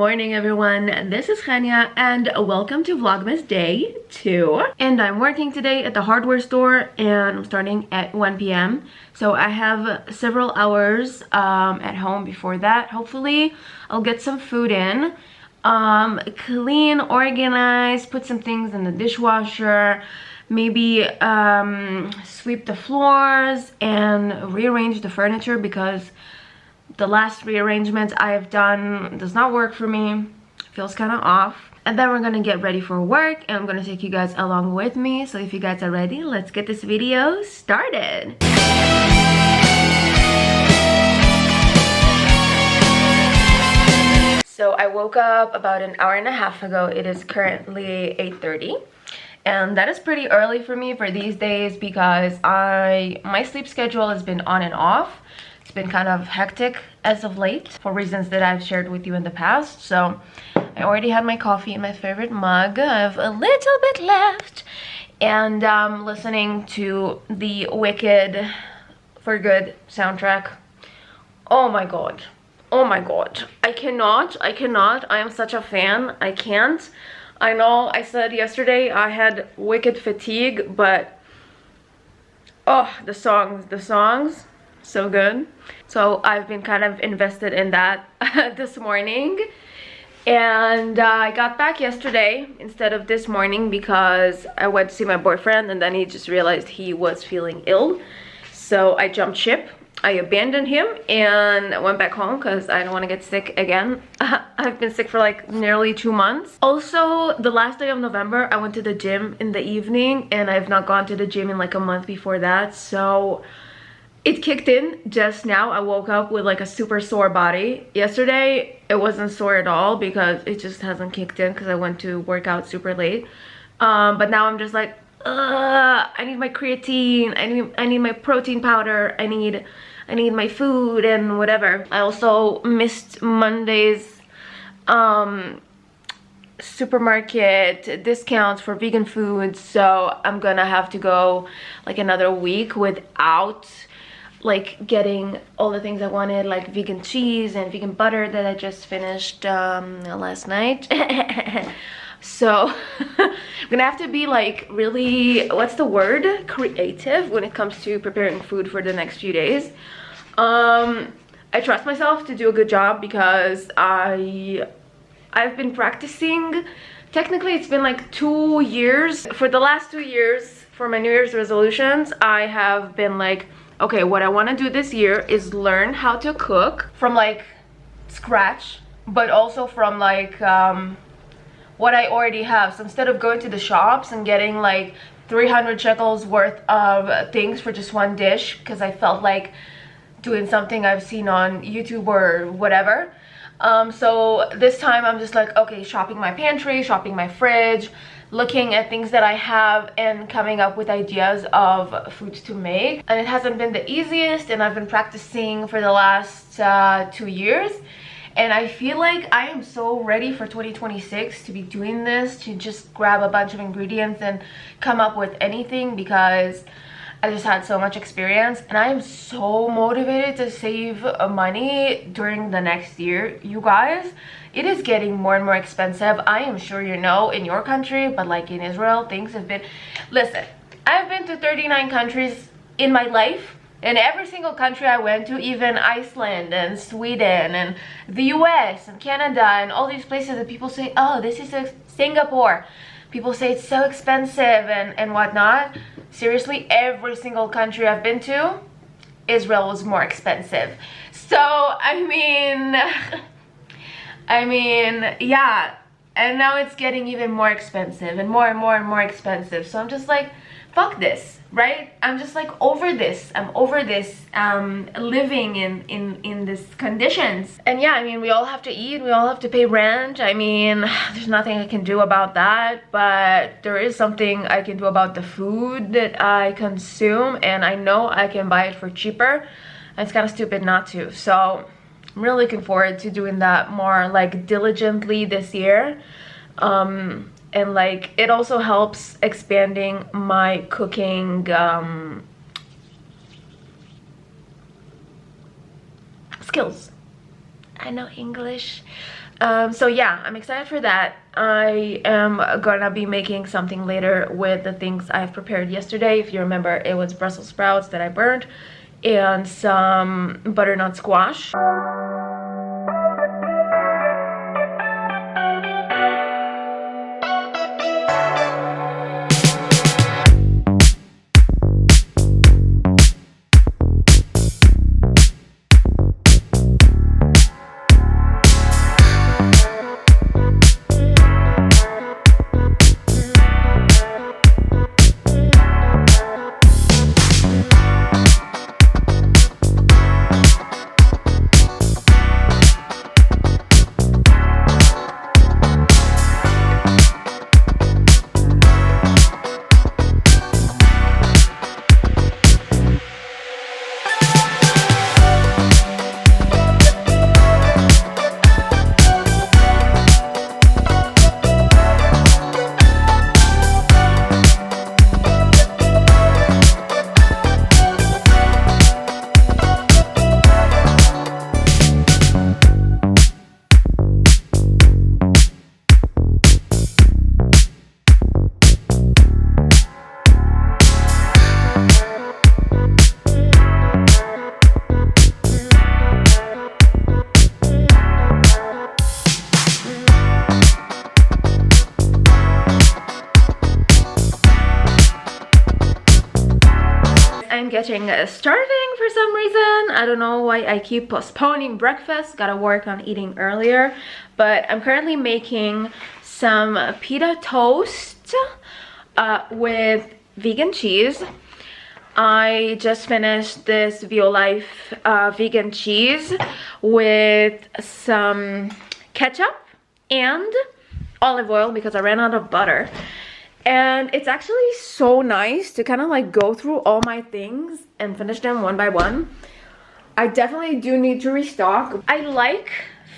morning everyone, this is Henya and welcome to vlogmas day 2. And I'm working today at the hardware store and I'm starting at 1 p.m. so I have several hours at home before that. Hopefully I'll get some food in, clean, organize, put some things in the dishwasher, maybe sweep the floors and rearrange the furniture because the last rearrangements I have done does not work for me. Feels kind of off. And then we're gonna get ready for work and I'm gonna take you guys along with me. So if you guys are ready, let's get this video started. So I woke up about an hour and a half ago. It is currently 8:30. And that is pretty early for me for these days because my sleep schedule has been on and off. It's been kind of hectic as of late for reasons that I've shared with you in the past. So I already had my coffee in my favorite mug. I have a little bit left. And listening to the Wicked for Good soundtrack. Oh my god. Oh my god. I cannot. I am such a fan. I can't. I know I said yesterday I had Wicked fatigue, but oh, the songs, so good. So I've been kind of invested in that this morning. And I got back yesterday instead of this morning because I went to see my boyfriend and then he just realized he was feeling ill. So I jumped ship. I abandoned him and went back home because I don't want to get sick again. I've been sick for like nearly 2 months. Also, the last day of November, I went to the gym in the evening and I've not gone to the gym in like a month before that. So it kicked in just now. I woke up with like a super sore body. Yesterday, it wasn't sore at all because it just hasn't kicked in because I went to work out super late. But now I'm just like, I need my creatine, I need my protein powder, I need my food and whatever. I also missed Monday's supermarket discounts for vegan foods, so I'm gonna have to go like another week without like getting all the things I wanted, like vegan cheese and vegan butter that I just finished last night. So I'm gonna have to be like really, what's the word, creative when it comes to preparing food for the next few days. I trust myself to do a good job because I've been practicing. Technically it's been like 2 years. For the last 2 years, for my New Year's resolutions, I have been like, okay, what I want to do this year is learn how to cook from like scratch, but also from like what I already have. So instead of going to the shops and getting like 300 shekels worth of things for just one dish because I felt like doing something I've seen on YouTube or whatever. So this time I'm just like, okay, shopping my pantry, shopping my fridge, looking at things that I have and coming up with ideas of foods to make. And it hasn't been the easiest and I've been practicing for the last 2 years. And I feel like I am so ready for 2026 to be doing this, to just grab a bunch of ingredients and come up with anything because I just had so much experience and I am so motivated to save money during the next year. You guys, it is getting more and more expensive. I am sure you know in your country, but like in Israel, things have been... Listen, I've been to 39 countries in my life. And every single country I went to, even Iceland and Sweden and the US and Canada and all these places that people say, oh, this is Singapore. People say it's so expensive and whatnot. Seriously, every single country I've been to, Israel was more expensive. So, I mean, yeah. And now it's getting even more expensive and more and more and more expensive. So I'm just like, fuck this, right? I'm just like over this. I'm over this living in these conditions. And yeah, I mean, we all have to eat, we all have to pay rent. I mean, there's nothing I can do about that, but there is something I can do about the food that I consume, and I know I can buy it for cheaper. And it's kind of stupid not to. So I'm really looking forward to doing that more like diligently this year. And like it also helps expanding my cooking skills. I know English. So yeah, I'm excited for that. I am gonna be making something later with the things I've prepared yesterday. If you remember, it was Brussels sprouts that I burned and some butternut squash. I'm getting starving for some reason. I don't know why I keep postponing breakfast. Gotta work on eating earlier. But I'm currently making some pita toast with vegan cheese. I just finished this Violife vegan cheese with some ketchup and olive oil because I ran out of butter. And it's actually so nice to kind of like go through all my things and finish them one by one. I definitely do need to restock. I like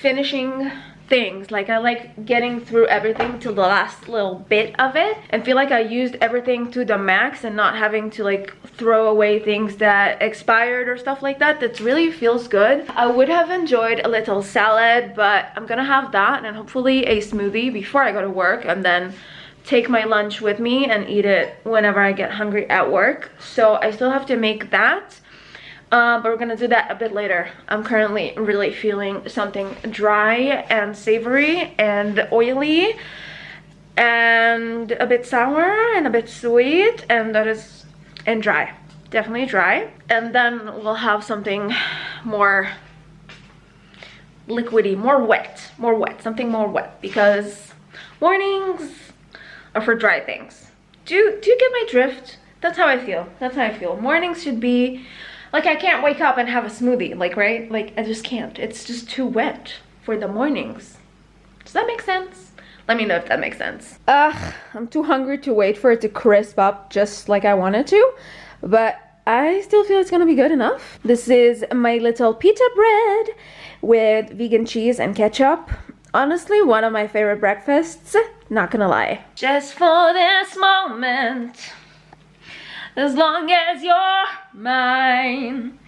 finishing things. Like I like getting through everything till the last little bit of it and feel like I used everything to the max and not having to like throw away things that expired or stuff like that. That really feels good. I would have enjoyed a little salad, but I'm gonna have that and hopefully a smoothie before I go to work, and then take my lunch with me and eat it whenever I get hungry at work. So I still have to make that, but we're gonna do that a bit later. I'm currently really feeling something dry and savory and oily and a bit sour and a bit sweet, and and dry, definitely dry. And then we'll have something more liquidy, more wet, something more wet, because mornings or for dry things. Do you get my drift? That's how I feel. That's how I feel. Mornings should be like, I can't wake up and have a smoothie, like, right? Like, I just can't. It's just too wet for the mornings. Does that make sense? Let me know if that makes sense. I'm too hungry to wait for it to crisp up just like I wanted to, but I still feel it's gonna be good enough. This is my little pita bread with vegan cheese and ketchup. Honestly, one of my favorite breakfasts, not gonna lie. Just for this moment, as long as you're mine,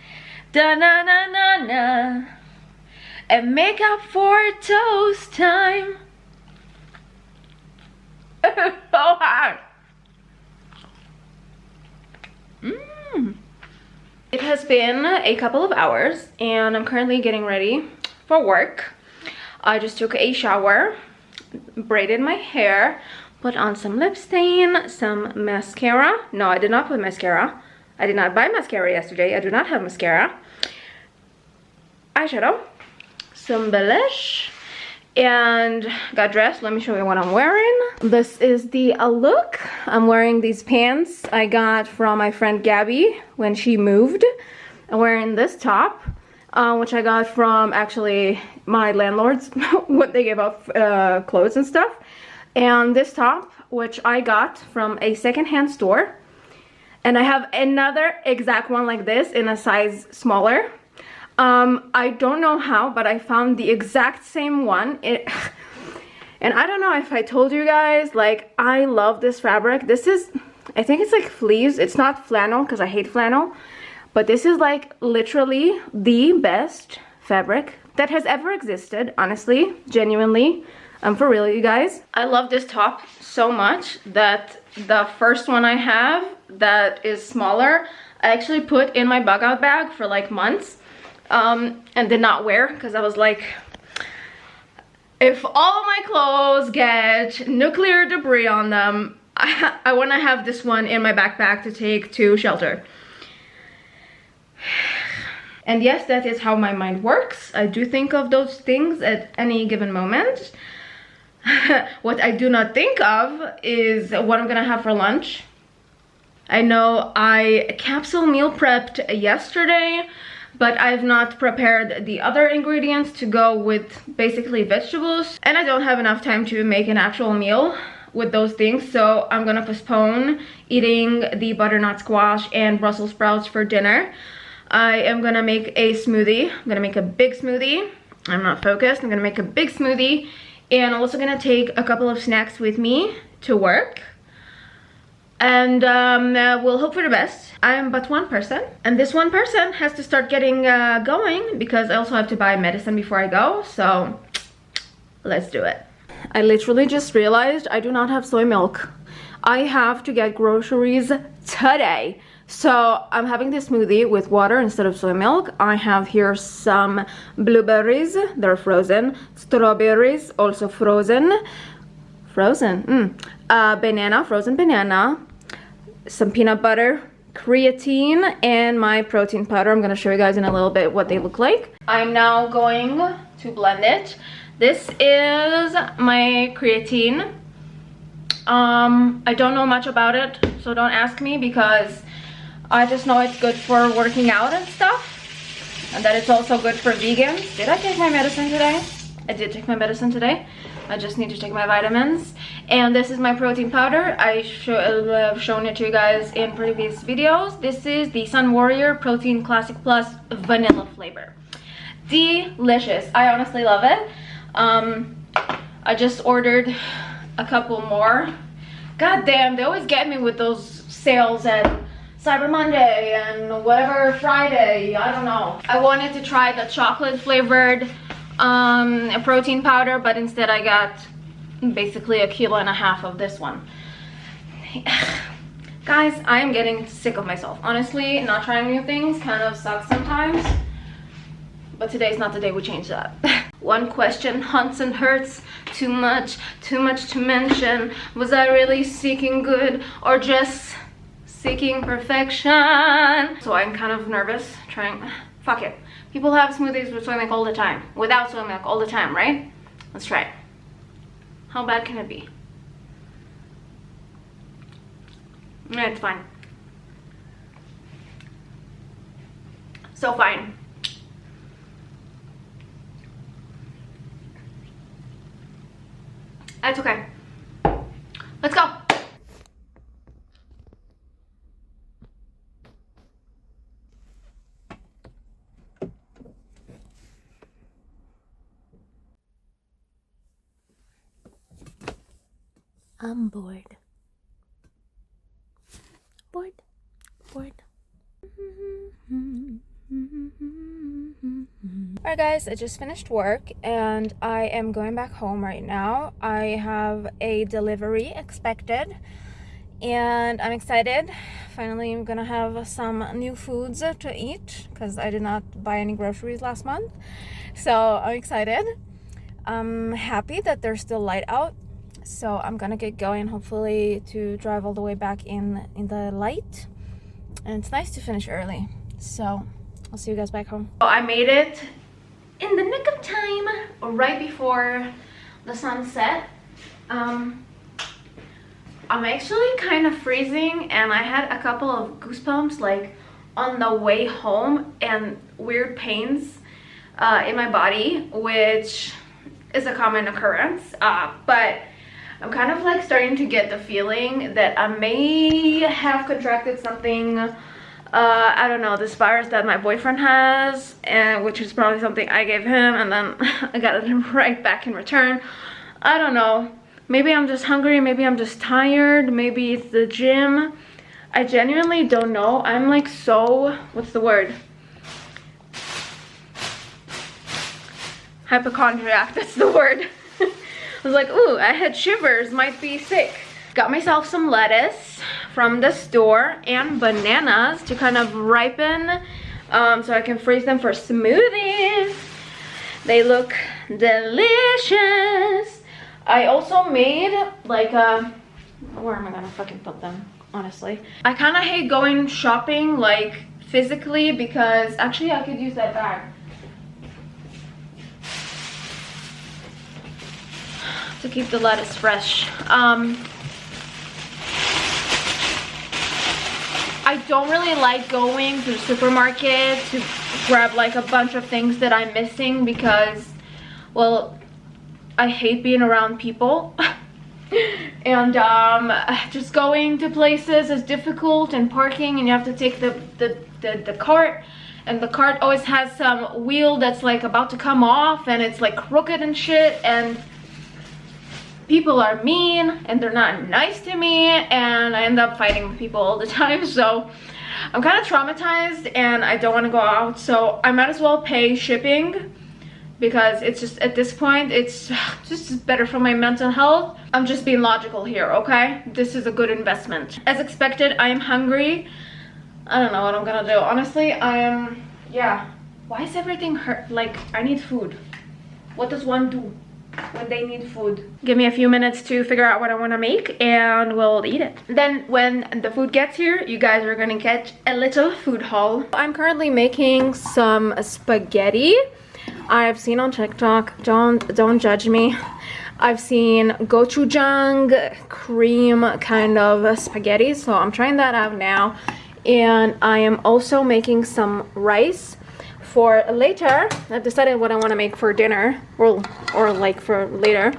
da-na-na-na-na, and make up for toast time. So hot. It has been a couple of hours and I'm currently getting ready for work. I just took a shower, braided my hair, put on some lip stain, some mascara. No, I did not put mascara. I did not buy mascara yesterday. I do not have mascara. Eyeshadow, some blush, and got dressed. Let me show you what I'm wearing. This is the look. I'm wearing these pants I got from my friend Gabby when she moved. I'm wearing this top, which I got from actually my landlords when they gave out clothes and stuff, and this top, which I got from a secondhand store, and I have another exact one like this in a size smaller. I don't know how, but I found the exact same one. And I don't know if I told you guys, like, I love this fabric. This is, I think it's like fleece. It's not flannel because I hate flannel. But this is like literally the best fabric that has ever existed, honestly, genuinely. For real, you guys. I love this top so much that the first one I have that is smaller, I actually put in my bug out bag for like months and did not wear because I was like, if all of my clothes get nuclear debris on them, I want to have this one in my backpack to take to shelter. And yes, that is how my mind works. I do think of those things at any given moment. What I do not think of is what I'm gonna have for lunch. I know I capsule meal prepped yesterday, but I've not prepared the other ingredients to go with basically vegetables, and I don't have enough time to make an actual meal with those things, so I'm gonna postpone eating the butternut squash and Brussels sprouts for dinner. I am gonna make a smoothie. I'm gonna make a big smoothie. I'm not focused. I'm gonna make a big smoothie, and I'm also gonna take a couple of snacks with me to work. And we'll hope for the best. I am but one person, and this one person has to start getting going because I also have to buy medicine before I go, so let's do it. I literally just realized I do not have soy milk. I have to get groceries today. So I'm having this smoothie with water instead of soy milk. I have here some blueberries, they're frozen, strawberries, also frozen, banana, frozen banana, some peanut butter, creatine, and my protein powder. I'm gonna show you guys in a little bit what they look like. I'm now going to blend it. This is my creatine. I don't know much about it, so don't ask me, because I just know it's good for working out and stuff, and that it's also good for vegans. Did I take my medicine today? I did take my medicine today. I just need to take my vitamins. And this is my protein powder. I've shown it to you guys in previous videos. This is the Sun Warrior Protein Classic Plus vanilla flavor. Delicious. I honestly love it. I just ordered a couple more. God damn, they always get me with those sales at Cyber Monday and whatever Friday, I don't know. I wanted to try the chocolate flavored protein powder, but instead I got basically 1.5 kilos of this one. Guys, I am getting sick of myself. Honestly, not trying new things kind of sucks sometimes, but today's not the day we change that. One question haunts and hurts too much to mention. Was I really seeking good or just seeking perfection? So I'm kind of nervous trying. Fuck it. People have smoothies with soy milk all the time, without soy milk all the time, right? Let's try it. How bad can it be? Yeah, it's fine. So fine. That's okay. Let's go. I'm bored. Bored. Alright guys, I just finished work and I am going back home right now. I have a delivery expected and I'm excited. Finally, I'm gonna have some new foods to eat because I did not buy any groceries last month. So I'm excited. I'm happy that there's still light out. So I'm gonna get going, hopefully to drive all the way back in the light. And it's nice to finish early. So I'll see you guys back home. So I made it in the nick of time, right before the sun set. I'm actually kind of freezing and I had a couple of goosebumps like on the way home and weird pains in my body, which is a common occurrence, but I'm kind of like starting to get the feeling that I may have contracted something, I don't know, this virus that my boyfriend has, and which is probably something I gave him and then I got it right back in return. I don't know. Maybe I'm just hungry, maybe I'm just tired, maybe it's the gym. I genuinely don't know. I'm like so, what's the word? hypochondriac, that's the word. I was like, ooh, I had shivers, might be sick. Got myself some lettuce from the store and bananas to kind of ripen, so I can freeze them for smoothies. They look delicious. I also made like a, where am I gonna fucking put them, honestly? I kind of hate going shopping like physically because actually I could use that bag to keep the lettuce fresh. I don't really like going to the supermarket to grab like a bunch of things that I'm missing because, well, I hate being around people. And just going to places is difficult, and parking, and you have to take the cart, and the cart always has some wheel that's like about to come off and it's like crooked and shit, and people are mean and they're not nice to me, and I end up fighting with people all the time. So I'm kind of traumatized and I don't want to go out, so I might as well pay shipping because it's just, at this point, it's just better for my mental health. I'm just being logical here, okay? This is a good investment. As expected, I am hungry. I don't know what I'm gonna do. Honestly, I am, yeah. Why is everything hurt? Like, I need food. What does one do when they need food? Give me a few minutes to figure out what I want to make and we'll eat it. Then when the food gets here, you guys are gonna get a little food haul. I'm currently making some spaghetti. I've seen on TikTok, don't judge me, I've seen gochujang cream kind of spaghetti, so I'm trying that out now. And I am also making some rice for later. I've decided what I want to make for dinner, or like for later,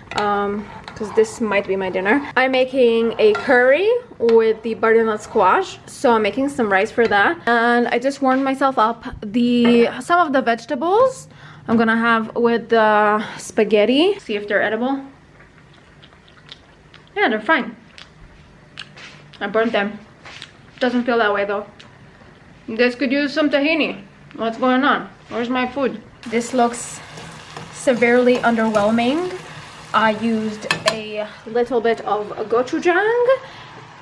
because this might be my dinner. I'm making a curry with the butternut squash, so I'm making some rice for that. And I just warmed myself up some of the vegetables I'm gonna have with the spaghetti. See if they're edible. Yeah, they're fine. I burnt them. Doesn't feel that way though. You guys could use some tahini. What's going on? Where's my food? This looks severely underwhelming. I used a little bit of gochujang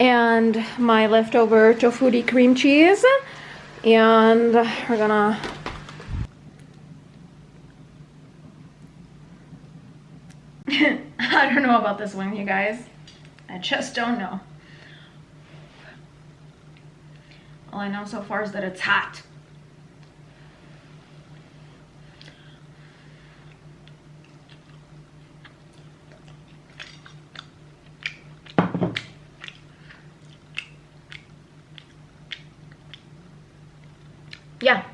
and my leftover tofutti cream cheese, and we're gonna I don't know about this one, you guys. I just don't know. All I know so far is that it's hot. Yeah,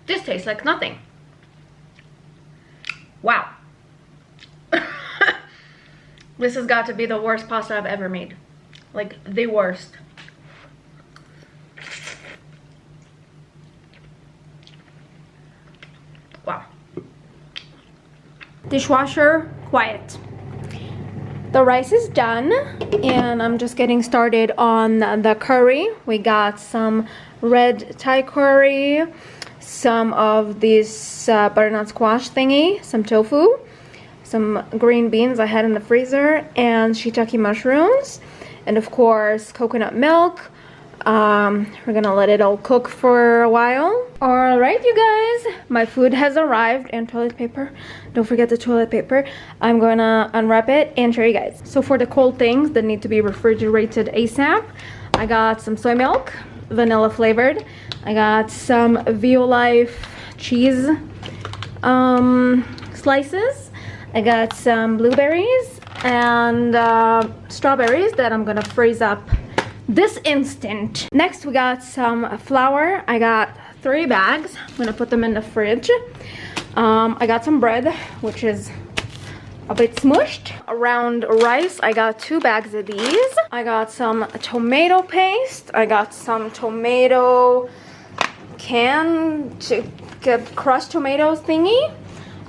this tastes like nothing. Wow. This has got to be the worst pasta I've ever made. Like, the worst. Wow. Dishwasher, quiet. The rice is done, and I'm just getting started on the curry. We got some red Thai curry, some of this butternut squash thingy, some tofu, some green beans I had in the freezer, and shiitake mushrooms, and of course coconut milk. We're gonna let it all cook for a while. All right, you guys, my food has arrived, and toilet paper. Don't forget the toilet paper. I'm gonna unwrap it and show you guys. So for the cold things that need to be refrigerated ASAP, I got some soy milk, vanilla flavored. I got some Violife cheese slices. I got some blueberries and strawberries that I'm gonna freeze up this instant. Next, we got some flour. I got 3 bags. I'm gonna put them in the fridge. I got some bread, which is a bit smushed. Around rice, I got 2 bags of these. I got some tomato paste. I got some tomato crushed tomatoes thingy.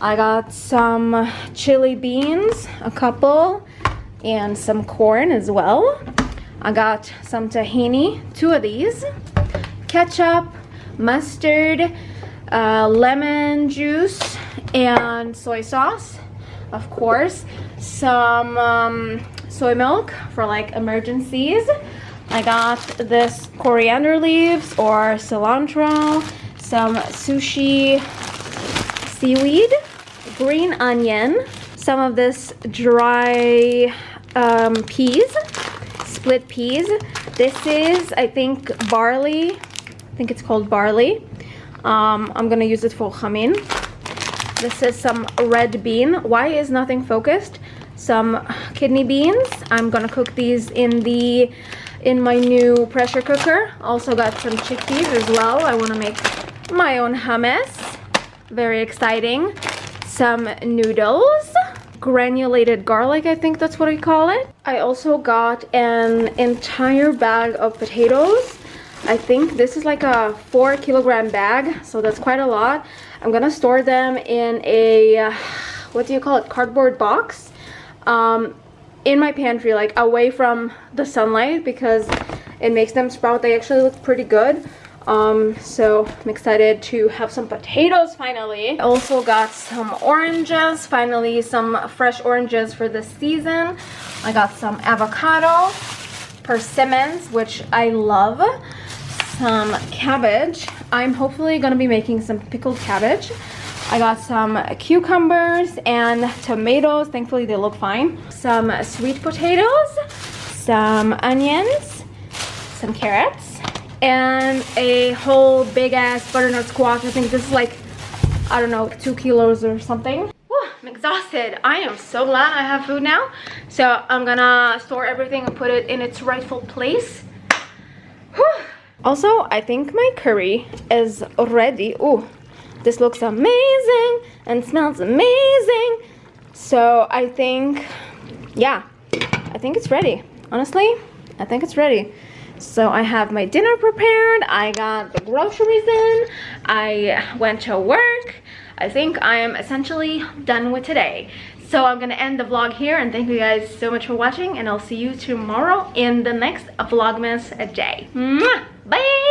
I got some chili beans, a couple, and some corn as well. I got some tahini, 2 of these, ketchup, mustard, lemon juice and soy sauce, of course, some soy milk for like emergencies. I got this coriander leaves or cilantro, some sushi seaweed, green onion, some of this dry peas, split peas. This is, I think, barley. I think it's called barley. I'm gonna use it for chamin. This is some red bean. Why is nothing focused? Some kidney beans. I'm gonna cook these in my new pressure cooker. Also got some chickpeas as well. I want to make my own hummus. Very exciting. Some noodles, granulated garlic, I think that's what I call it. I also got an entire bag of potatoes. I think this is like a 4-kilogram bag, so that's quite a lot. I'm gonna store them in a what do you call it, cardboard box, in my pantry, like away from the sunlight, because it makes them sprout. They actually look pretty good. So I'm excited to have some potatoes finally. I also got some oranges, finally some fresh oranges for this season. I got some avocado, persimmons, which I love, some cabbage. I'm hopefully gonna be making some pickled cabbage. I got some cucumbers and tomatoes. Thankfully they look fine. Some sweet potatoes, some onions, some carrots, and a whole big ass butternut squash. I think this is like, I don't know, 2 kilos or something. Whew, I'm exhausted. I am so glad I have food now. So I'm gonna store everything and put it in its rightful place. Whew. Also, I think my curry is ready. Ooh, this looks amazing and smells amazing. So I think, yeah, I think it's ready. Honestly, I think it's ready. So I have my dinner prepared. I got the groceries in. I went to work. I think I am essentially done with today. So I'm gonna end the vlog here, and thank you guys so much for watching, and I'll see you tomorrow in the next vlogmas day. Mwah! Bye!